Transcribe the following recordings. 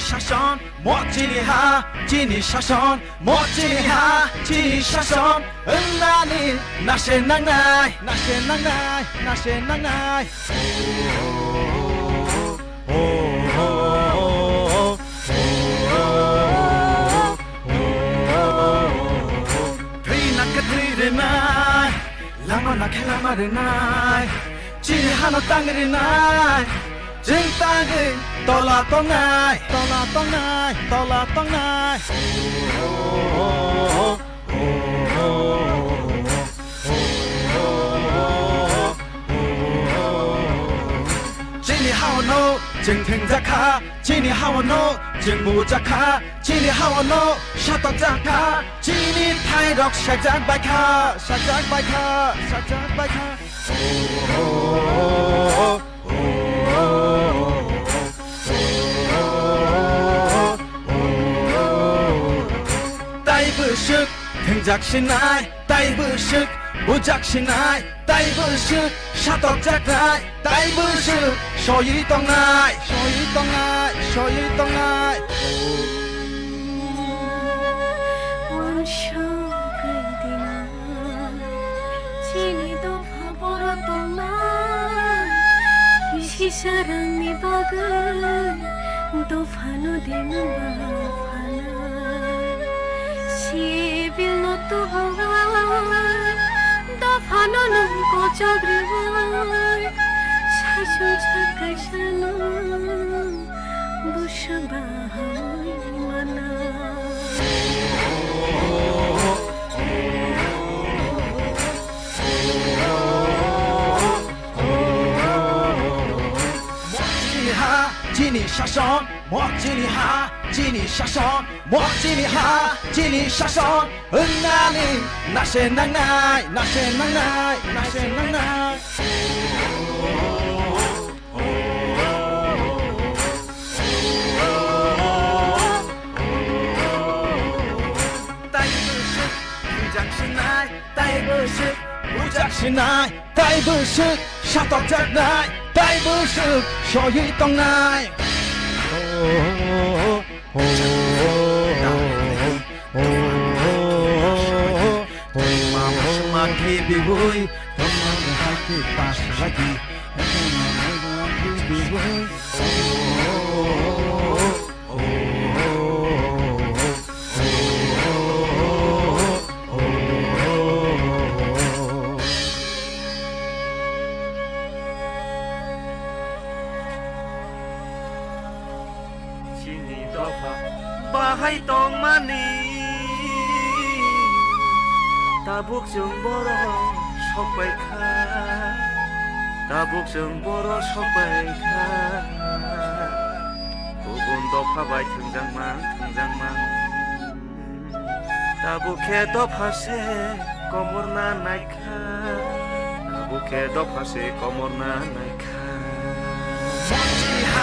শাসন 멋지니 하 지니 শাসন 멋지니 하 지니 শাসন 은나니 나시 낭나이 나시 낭나이 나시 낭나이 트리나이 랑어나 켈라마르나이 지니 하노 땅그리나이 징땅이 떠라떠나이 떠라떠나이 떠라떠나이 지니 하와노 징탱자카 지니 하와노 징무자카 지니 하와노 샤떡자카 지니 타이럭 샤장바이카 샤장바이카 샤장바이카 다이브식 등작신나이 다이브식 무작신나이 다이브식 샤떡작나이 다이브식 쇼이떡나이 쇼이떡나이 쇼이떡나이 원쇼그디나 지니도 바보라떡나 시사랑니 박은 도파노 딩바파나 시빌노 또하와 도파노는 꼬적리와 사실 착각사는 부셔바하이마나 지니 শাসন 멋지니 하 지니 শাসন 멋지니 하 지니 শাসন 은나니 나시 낭나이 나시 낭나이 나시 낭나이 다이브식 무작신나이 다이브식 무작신나이 다이브식 샤떡작나이 다이브식 쇼이떡나이 Semakin bibuy, teman hati pas lagi. Sini dofa bahai tong mani Tabuk jeng boro sokbai kha Tabuk jeng boro sokbai kha Gugun dofa bai tengjangman Tabuke dofa se komorna naikha Tabuke dofa se komorna naikha 멋지니 하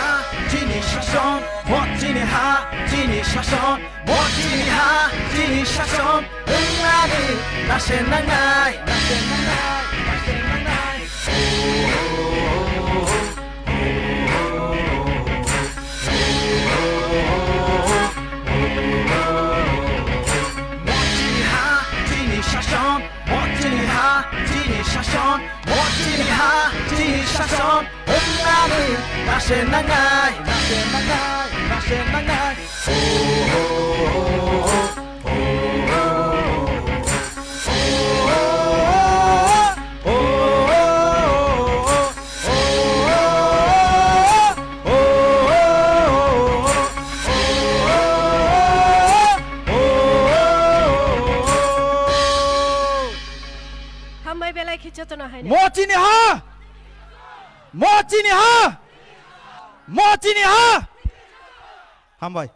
지니 শাসন 멋지니 하 지니 শাসন 멋지니 하 지니 শাসন 은나니 나시 낭나이 나시 낭나이 나시 낭나이 멋지니 하 지니 শাসন 멋지니 하 지니 শাসন 멋지니 하 지니 শাসন 은나니 나시 낭나이 나시 낭나이 나시 낭나이 হামাই বেলায় খিচতনা হয় না 멋지니 하 멋지니 하 멋지니 하 한번